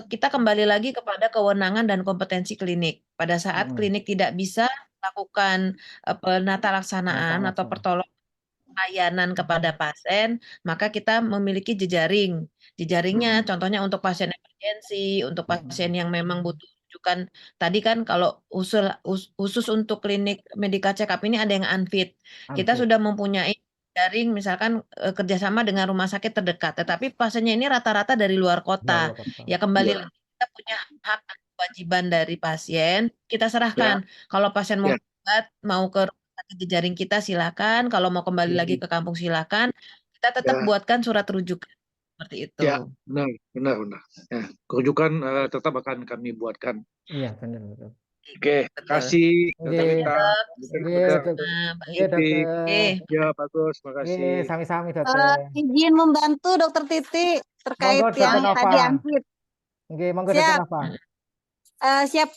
kita kembali lagi kepada kewenangan dan kompetensi klinik. Pada saat klinik tidak bisa melakukan penata laksanaan atau pertolongan layanan kepada pasien, maka kita memiliki jejaring. Jejaringnya contohnya untuk pasien emergensi, untuk pasien yang memang butuh rujukan. Tadi kan kalau khusus untuk klinik medical check up ini ada yang unfit. Kita sudah mempunyai jaring misalkan kerjasama dengan rumah sakit terdekat, tetapi pasiennya ini rata-rata dari luar kota. Ya kembali ya, lagi kita punya hak dan kewajiban dari pasien, kita serahkan. Kalau pasien mau ya. mau ke jejaring kita silakan, kalau mau kembali lagi ke kampung silakan. Kita tetap Ya. buatkan surat rujukan seperti itu. Ya, benar. Ya, rujukan tetap akan kami buatkan. Iya, benar betul. Oke, Betul. kasih Dokter Oke. Rita. Oke, Dokter. Oke, Dokter. ya bagus, makasih. Sami-sami, Dokter. Izin membantu Dokter Titi terkait Monggo, Dokter yang Nova. tadi angkit. Oke, monggo Dokter Siap. Nova. Siap,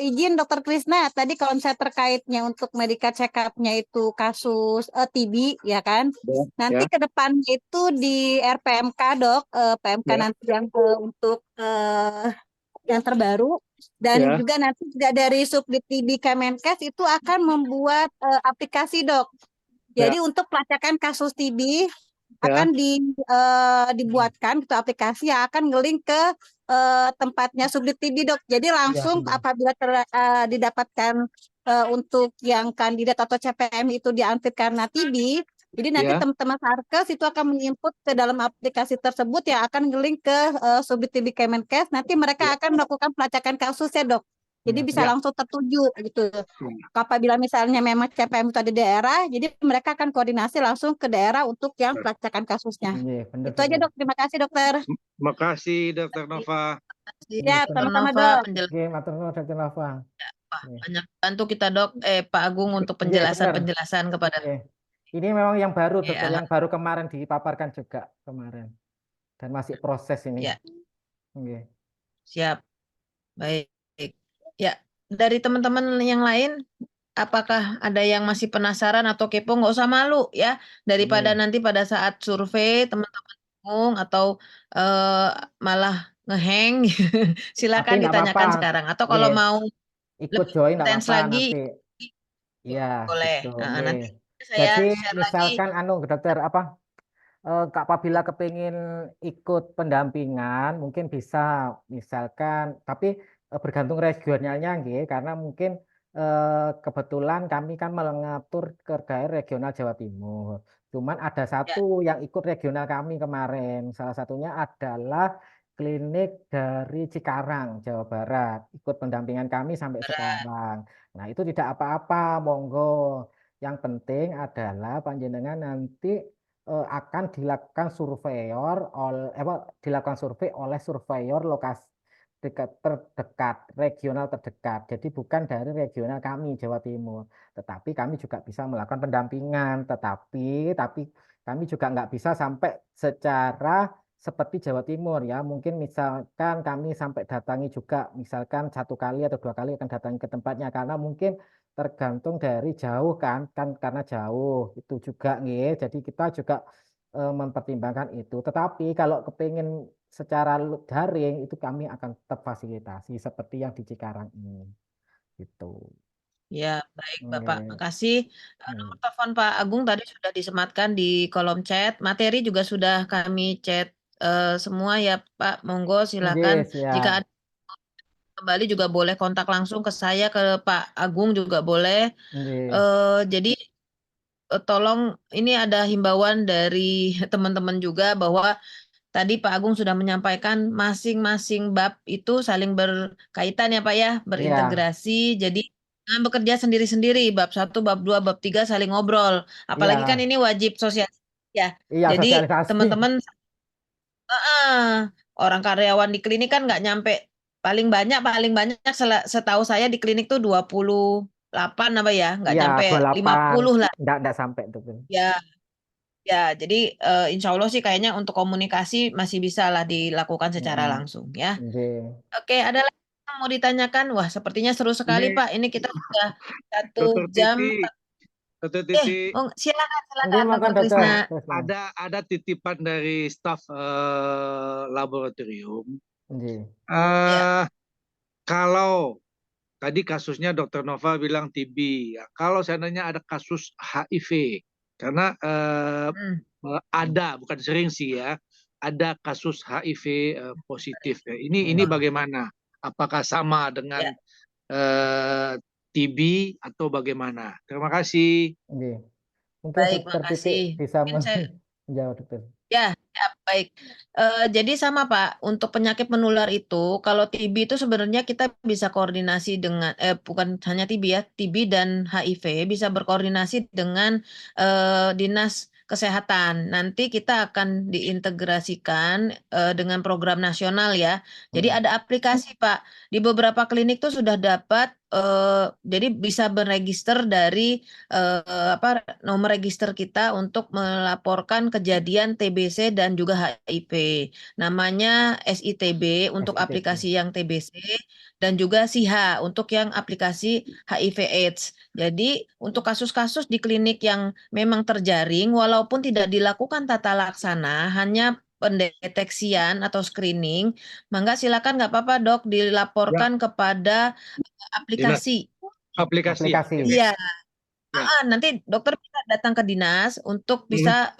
izin Dokter Krisna. Tadi kalau misalnya terkaitnya untuk medical check up-nya itu kasus TB, ya kan? Nanti ke depannya itu di RPMK, Dok. PMK nanti yang untuk yang terbaru. Dan juga nanti juga dari Subdit TB Kemenkes itu akan membuat aplikasi, Dok. Jadi untuk pelacakan kasus TB akan dibuatkan gitu aplikasi yang akan ngelink ke tempatnya Subdit TB dok. Jadi langsung apabila didapatkan untuk yang kandidat atau CPM itu diangkut karena TB, jadi nanti teman-teman Sarkes itu akan menginput ke dalam aplikasi tersebut yang akan ngelink ke Subdit TB Kemenkes. Nanti mereka akan melakukan pelacakan kasusnya dok. Jadi bisa langsung tertuju gitu. Apabila misalnya memang CPM itu ada di daerah, jadi mereka akan koordinasi langsung ke daerah untuk yang pelacakan kasusnya. Itu aja dok. Terima kasih dokter. Makasih Dokter Nova. Ya, sama-sama Nova, dok. Oke, matur nuwun Dokter Nova. Banyak bantu kita dok, Pak Agung untuk penjelasan kepada. Ini memang yang baru dokter, yang baru kemarin dipaparkan juga kemarin dan masih proses ini. Ya. Siap, baik. Ya, dari teman-teman yang lain, apakah ada yang masih penasaran atau kepo? Nggak usah malu ya, daripada nanti pada saat survei teman-teman bingung atau malah ngeheng, silakan ditanyakan sekarang. Atau kalau mau ikut join nggak apa-apa lagi, nanti. Iya, boleh. gitu. Nanti saya Jadi share misalkan lagi. dokter apabila kepingin ikut pendampingan mungkin bisa misalkan tapi bergantung regionalnya nggih karena mungkin kebetulan kami kan mengatur terkait regional Jawa Timur. Cuman ada satu yang ikut regional kami kemarin. Salah satunya adalah klinik dari Cikarang, Jawa Barat, ikut pendampingan kami sampai sekarang. Nah, itu tidak apa-apa, monggo. Yang penting adalah panjenengan nanti akan dilakukan dilakukan survei oleh surveyor lokasi terdekat, regional terdekat. Jadi bukan dari regional kami Jawa Timur, tetapi kami juga bisa melakukan pendampingan. Tapi kami juga nggak bisa sampai secara seperti Jawa Timur ya. Mungkin misalkan kami sampai datangi juga, misalkan 1 kali atau 2 kali akan datangi ke tempatnya, karena mungkin tergantung dari jauh kan karena jauh itu juga nih. Jadi kita juga mempertimbangkan itu. Tetapi kalau kepingin secara daring itu kami akan tetap fasilitasi seperti yang di Cikarang ini. Gitu. Ya, baik Bapak. Oke. Makasih. Nomor telepon Pak Agung tadi sudah disematkan di kolom chat. Materi juga sudah kami chat semua ya Pak. Monggo silakan. Yes, ya. Jika ada kembali juga boleh kontak langsung ke saya, ke Pak Agung juga boleh. Jadi tolong, ini ada himbauan dari teman-teman juga bahwa tadi Pak Agung sudah menyampaikan masing-masing bab itu saling berkaitan ya Pak ya, berintegrasi. Jadi jangan bekerja sendiri-sendiri, bab 1, bab 2, bab 3 saling ngobrol. Apalagi kan ini wajib sosialisasi ya. Iya, Jadi sosialisasi. teman-teman, orang karyawan di klinik kan nggak nyampe, paling banyak setahu saya di klinik tuh 28 apa ya, nggak Iya, nyampe 28. 50 lah. Nggak sampai tuh. Ya, ya, jadi insya Allah sih kayaknya untuk komunikasi masih bisa lah dilakukan secara langsung ya. Oke, ada lagi yang mau ditanyakan? Wah, sepertinya seru sekali Ini Pak. Ini kita sudah 1 Dokter jam. Titi, Dokter Titi, Silakan Makan Dr. Krisna. ada titipan dari staf laboratorium. Ya. Kalau tadi kasusnya Dokter Nova bilang TB, ya. Kalau seandainya ada kasus HIV, karena ada, bukan sering sih ya, ada kasus HIV positif. Ya. Ini bagaimana? Apakah sama dengan TB atau bagaimana? Terima kasih. Mungkin Baik, Dokter Titi makasih. bisa Mungkin saya menjawab, Dokter. Ya, baik. Jadi sama Pak, untuk penyakit menular itu, kalau TB itu sebenarnya kita bisa koordinasi dengan, bukan hanya TB ya, TB dan HIV bisa berkoordinasi dengan Dinas Kesehatan. Nanti kita akan diintegrasikan dengan program nasional ya. Jadi ada aplikasi Pak, di beberapa klinik tuh sudah dapat, jadi bisa beregister dari nomor register kita untuk melaporkan kejadian TBC dan juga HIV. Namanya SITB untuk SITB. aplikasi yang TBC dan juga SIHA untuk yang aplikasi HIV/AIDS. Jadi untuk kasus-kasus di klinik yang memang terjaring, walaupun tidak dilakukan tata laksana, hanya pendeteksian atau screening, maka silakan nggak apa-apa Dok dilaporkan kepada aplikasi. Aplikasi. Iya. Nanti dokter bisa datang ke dinas untuk bisa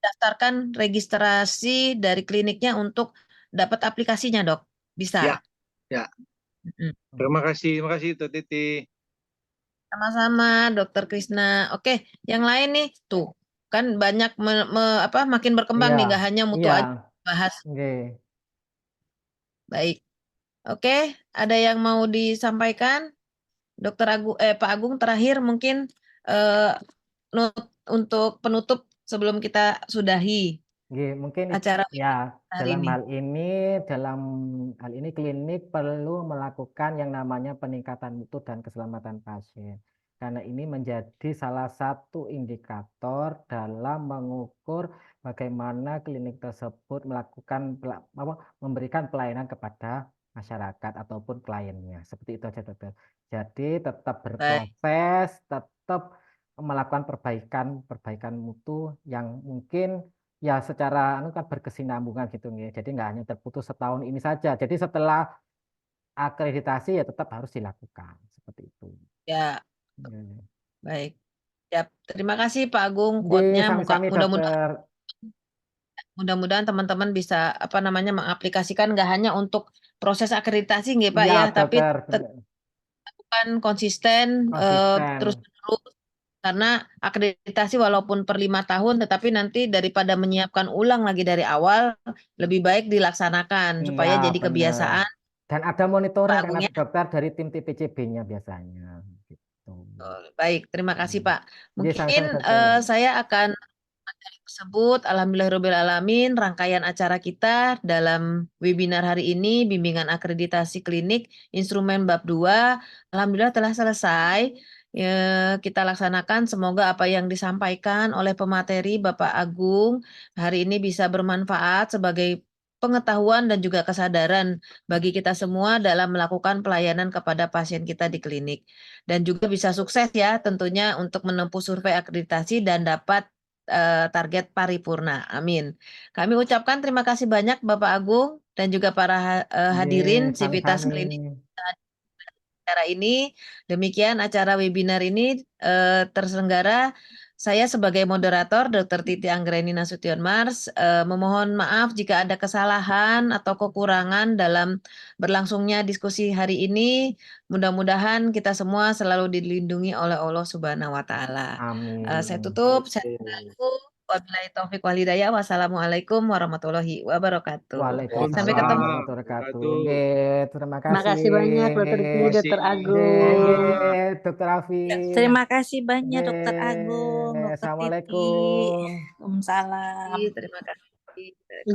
daftarkan registrasi dari kliniknya untuk dapat aplikasinya, Dok. Bisa. Ya. Terima kasih Dr. Titi. Sama-sama, Dokter Krisna. Oke, yang lain nih, tuh kan banyak makin berkembang nih, nggak hanya mutu aja bahas. Baik. Oke, ada yang mau disampaikan? Pak Agung terakhir mungkin untuk penutup sebelum kita sudahi mungkin acara ya hari dalam hal ini klinik perlu melakukan yang namanya peningkatan mutu dan keselamatan pasien, karena ini menjadi salah satu indikator dalam mengukur bagaimana klinik tersebut memberikan pelayanan kepada masyarakat ataupun kliennya. Seperti itu aja, Dokter. Jadi tetap berproses, tetap melakukan perbaikan mutu yang mungkin ya secara kan berkesinambungan gitu nih. Jadi nggak hanya terputus setahun ini saja. Jadi setelah akreditasi ya tetap harus dilakukan seperti itu. Ya. Baik. Ya, terima kasih Pak Agung quote-nya. Mudah-mudahan teman-teman bisa mengaplikasikan nggak hanya untuk proses akreditasi nggih Pak ya, tapi lakukan konsisten terus-menerus karena akreditasi walaupun per 5 tahun, tetapi nanti daripada menyiapkan ulang lagi dari awal, lebih baik dilaksanakan Iya, supaya jadi benar. kebiasaan. Dan ada monitoring Pak kan Agung ada ya. dokter dari tim TPCB-nya biasanya. Gitu. Baik, terima kasih Pak. Iya, Mungkin sama-sama dokter. saya akan materi tersebut, alhamdulillahirobbilalamin, rangkaian acara kita dalam webinar hari ini, bimbingan akreditasi klinik, instrumen bab 2, alhamdulillah telah selesai. Kita laksanakan, semoga apa yang disampaikan oleh pemateri Bapak Agung hari ini bisa bermanfaat sebagai pengetahuan dan juga kesadaran bagi kita semua dalam melakukan pelayanan kepada pasien kita di klinik. Dan juga bisa sukses ya tentunya untuk menempuh survei akreditasi dan dapat target paripurna. Amin. Kami ucapkan terima kasih banyak Bapak Agung dan juga para hadirin Iya, Sivitas sama-sama. Klinik acara ini. Demikian acara webinar ini terselenggara. Saya sebagai moderator Dr. Titi Anggreni Nasution Mars memohon maaf jika ada kesalahan atau kekurangan dalam berlangsungnya diskusi hari ini. Mudah-mudahan kita semua selalu dilindungi oleh Allah Subhanahu wa taala. Saya Amin. tutup. Saya wabillahi taufiq wal hidayah. Wassalamualaikum warahmatullahi wabarakatuh. Sampai ketemu. Waalaikumsalam warahmatullahi wabarakatuh. Oke, terima kasih. Makasih banyak Dokter Dwi, Dokter Oke, Agung. Dokter Afif. Terima kasih banyak Oke, Dokter Agung, Dokter Titi. Assalamualaikum. Waalaikumsalam. Terima kasih.